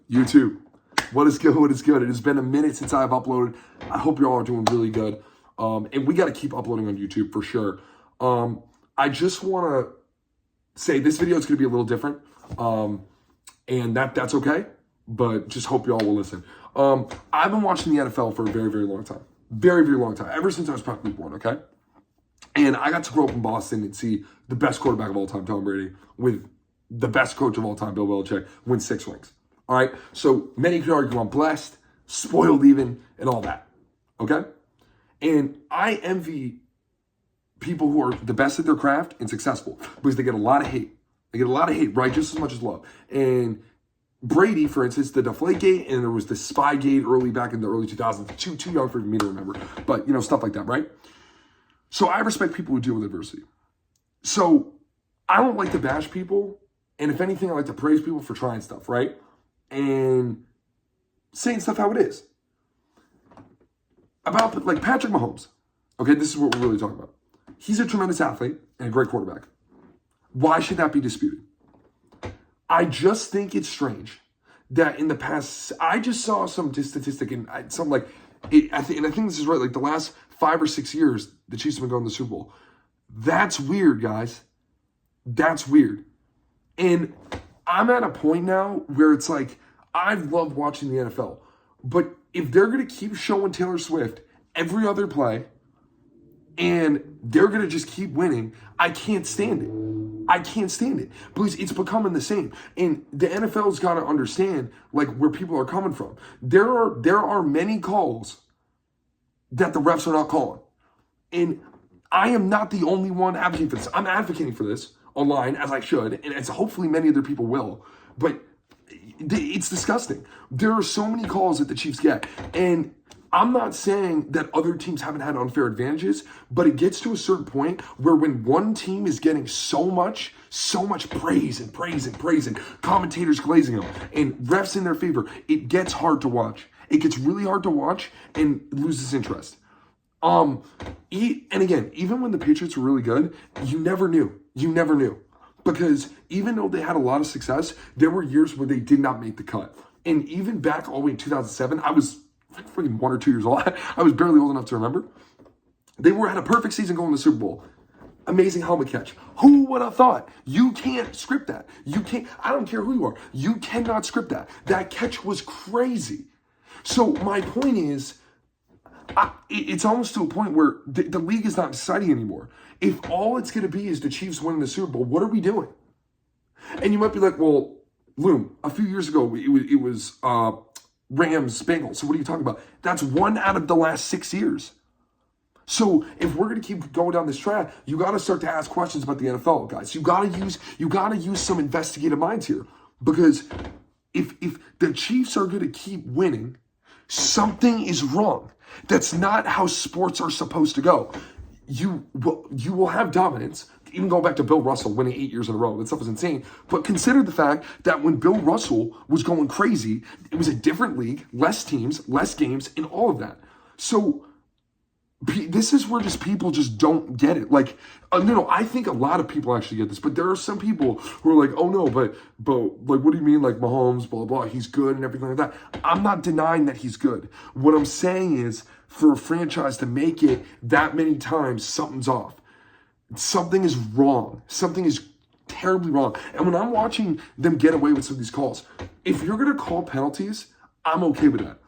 YouTube. What is good? What is good? It has been a minute since I've uploaded. I hope you all are doing really good. And we got to keep uploading on YouTube for sure. I just want to say this video is going to be a little different. And that's okay. But just hope you all will listen. I've been watching the NFL for a very, very long time. Very, very long time. Ever since I was practically born, okay? And I got to grow up in Boston and see the best quarterback of all time, Tom Brady, with the best coach of all time, Bill Belichick, win 6 rings. All right? So many could argue I'm blessed, spoiled even, and all that. Okay? And I envy people who are the best at their craft and successful because they get a lot of hate. They get a lot of hate, right? Just as much as love. And Brady, for instance, the Deflategate, and there was the Spygate early back in the early 2000s. Too young for me to remember. But, stuff like that, right? So I respect people who deal with adversity. So I don't like to bash people. And if anything, I like to praise people for trying stuff, right? And saying stuff how it is. About, like, Patrick Mahomes. Okay, this is what we're really talking about. He's a tremendous athlete and a great quarterback. Why should that be disputed? I just think it's strange that in the past, I just saw some statistic and something like, I think this is right, like the last 5 or 6 years, the Chiefs have been going to the Super Bowl. That's weird, guys. That's weird. And I'm at a point now where it's like, I love watching the NFL. But if they're going to keep showing Taylor Swift every other play, and they're going to just keep winning, I can't stand it. I can't stand it because it's becoming the same. And the NFL's got to understand like where people are coming from. There are many calls that the refs are not calling. And I am not the only one advocating for this. I'm advocating for this online as I should, and as hopefully many other people will. But it's disgusting. There are so many calls that the Chiefs get. And I'm not saying that other teams haven't had unfair advantages, but it gets to a certain point where when one team is getting so much praise and commentators glazing them and refs in their favor, it gets hard to watch. It gets really hard to watch and loses interest. And again, even when the Patriots were really good, you never knew. Because even though they had a lot of success, there were years where they did not make the cut. And even back all the way in 2007, I was freaking 1 or 2 years old. I was barely old enough to remember. They had a perfect season going to the Super Bowl. Amazing helmet catch. Who would have thought? You can't script that. You can't. I don't care who you are. You cannot script that. That catch was crazy. So my point is, it's almost to a point where the league is not exciting anymore. If all it's going to be is the Chiefs winning the Super Bowl, what are we doing? And you might be like, well, Loom, a few years ago, it was Rams, Bengals. So what are you talking about? That's 1 out of the last 6 years. So if we're going to keep going down this track, you got to start to ask questions about the NFL, guys. You got to use some investigative minds here, because if the Chiefs are going to keep winning, something is wrong. That's not how sports are supposed to go. You will have dominance. Even going back to Bill Russell winning 8 years in a row, that stuff was insane. But consider the fact that when Bill Russell was going crazy, it was a different league, less teams, less games, and all of that. So this is where just people just don't get it. Like, no, I think a lot of people actually get this, but there are some people who are like, oh no, but like, what do you mean, like Mahomes, blah, blah, he's good and everything like that. I'm not denying that he's good. What I'm saying is, for a franchise to make it that many times, something's off. Something is wrong. Something is terribly wrong. And when I'm watching them get away with some of these calls, if you're going to call penalties, I'm okay with that.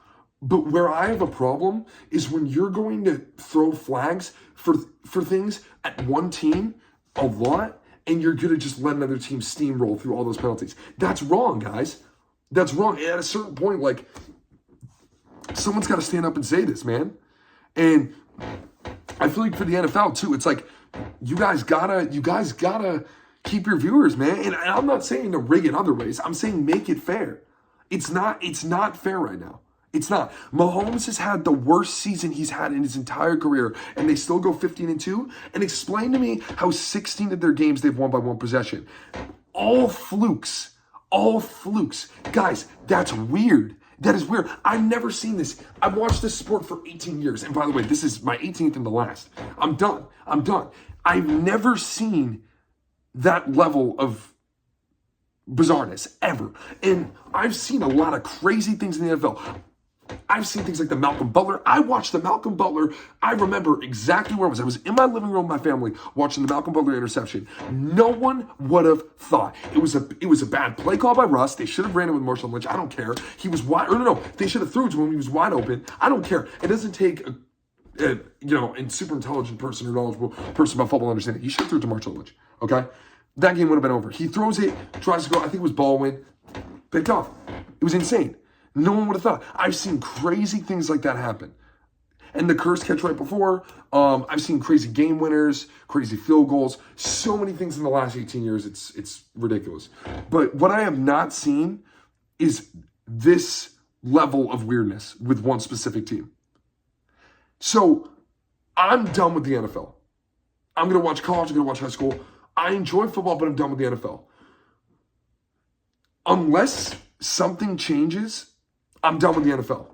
But where I have a problem is when you're going to throw flags for things at one team a lot, and you're going to just let another team steamroll through all those penalties. That's wrong, guys. That's wrong. And at a certain point, like, someone's got to stand up and say this, man. And I feel like for the NFL too, it's like, you guys gotta keep your viewers, man. And I'm not saying to rig it other ways. I'm saying make it fair. It's not fair right now. It's not. Mahomes has had the worst season he's had in his entire career, and they still go 15-2. And explain to me how 16 of their games they've won by 1 possession. All flukes. Guys, that's weird. That is weird. I've never seen this. I've watched this sport for 18 years. And by the way, this is my 18th and the last. I'm done. I've never seen that level of bizarreness ever. And I've seen a lot of crazy things in the NFL. I've seen things like the Malcolm Butler. I watched the Malcolm Butler. I remember exactly where I was. I was in my living room with my family watching the Malcolm Butler interception. No one would have thought it was a bad play call by Russ. They should have ran it with Marshawn Lynch. I don't care. He was wide. Or no, they should have threw it to him. He was wide open. I don't care. It doesn't take and super intelligent person or knowledgeable person about football understand it. He should have threw it to Marshawn Lynch. Okay, that game would have been over. He throws it, tries to go. I think it was Baldwin, picked off. It was insane. No one would have thought. I've seen crazy things like that happen. And the curse catch right before. I've seen crazy game winners, crazy field goals, so many things in the last 18 years. It's ridiculous. But what I have not seen is this level of weirdness with one specific team. So I'm done with the NFL. I'm going to watch college. I'm going to watch high school. I enjoy football, but I'm done with the NFL. Unless something changes, I'm done with the NFL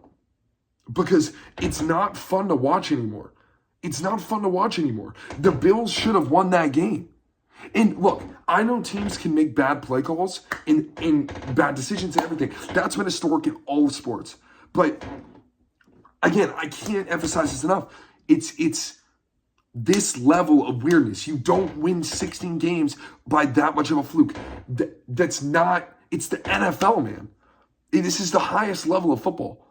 because it's not fun to watch anymore. It's not fun to watch anymore. The Bills should have won that game. And look, I know teams can make bad play calls and bad decisions and everything. That's been historic in all of sports. But again, I can't emphasize this enough. It's this level of weirdness. You don't win 16 games by that much of a fluke. That's not, it's the NFL, man. This is the highest level of football.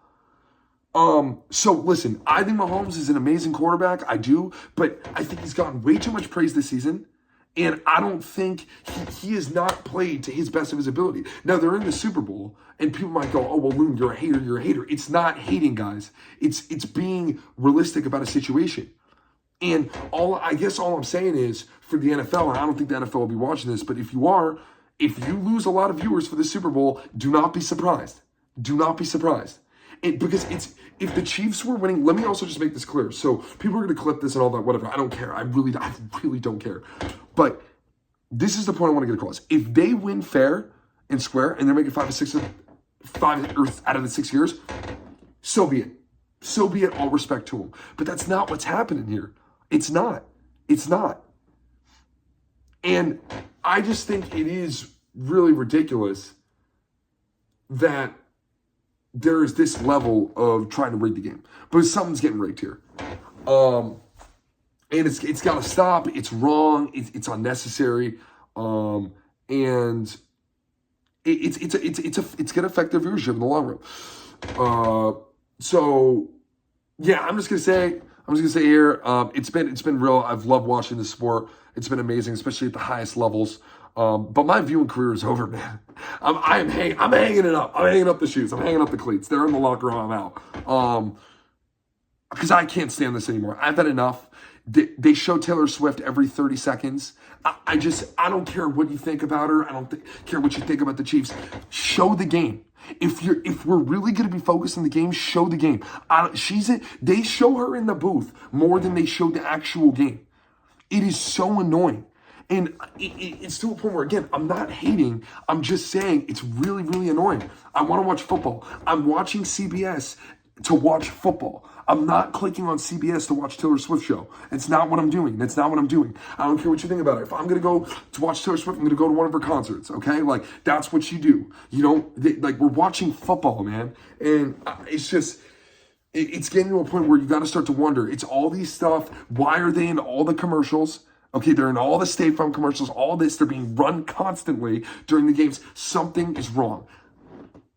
So listen, I think Mahomes is an amazing quarterback. I do, but I think he's gotten way too much praise this season. And I don't think he has not played to his best of his ability. Now they're in the Super Bowl, and people might go, "Oh well, Loon, you're a hater. You're a hater." It's not hating, guys. It's being realistic about a situation. And all I'm saying is for the NFL, and I don't think the NFL will be watching this, but if you lose a lot of viewers for the Super Bowl, do not be surprised. Do not be surprised. Because if the Chiefs were winning, let me also just make this clear. So people are going to clip this and all that, whatever. I don't care. I really don't care. But this is the point I want to get across. If they win fair and square and they're making 5 out of the 6 years, so be it. So be it. All respect to them. But that's not what's happening here. It's not. It's not. And I just think it is really ridiculous that there is this level of trying to rig the game. But something's getting rigged here. And it's got to stop. It's wrong. It's unnecessary. And it's going to affect their viewership in the long run. So yeah, I'm just gonna say here, it's been real. I've loved watching this sport. It's been amazing, especially at the highest levels. But my viewing career is over, man. I'm hanging it up. I'm hanging up the shoes. I'm hanging up the cleats. They're in the locker room. I'm out. Because I can't stand this anymore. I've had enough. They show Taylor Swift every 30 seconds. I don't care what you think about her. I don't care what you think about the Chiefs. Show the game. If we're really going to be focused on the game, show the game. They show her in the booth more than they show the actual game. It is so annoying. And it's to a point where, again, I'm not hating. I'm just saying it's really, really annoying. I want to watch football. I'm watching CBS to watch football. I'm not clicking on CBS to watch Taylor Swift show. It's not what I'm doing. That's not what I'm doing. I don't care what you think about it. If I'm going to go to watch Taylor Swift, I'm going to go to one of her concerts, okay? Like, that's what you do. You don't, we're watching football, man. And it's just, it's getting to a point where you got to start to wonder. It's all these stuff. Why are they in all the commercials? Okay, they're in all the State Farm commercials, all this. They're being run constantly during the games. Something is wrong.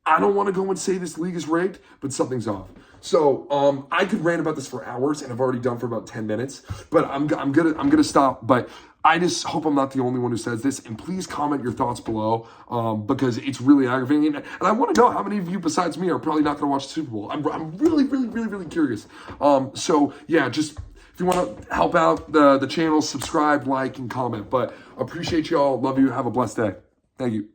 I don't want to go and say this league is rigged, but something's off. So I could rant about this for hours, and I've already done for about 10 minutes. But I'm gonna stop. But I just hope I'm not the only one who says this. And please comment your thoughts below because it's really aggravating. And I want to know how many of you besides me are probably not going to watch the Super Bowl. I'm really, really, really, really curious. So yeah, just if you want to help out the channel, subscribe, like, and comment. But appreciate y'all. Love you. Have a blessed day. Thank you.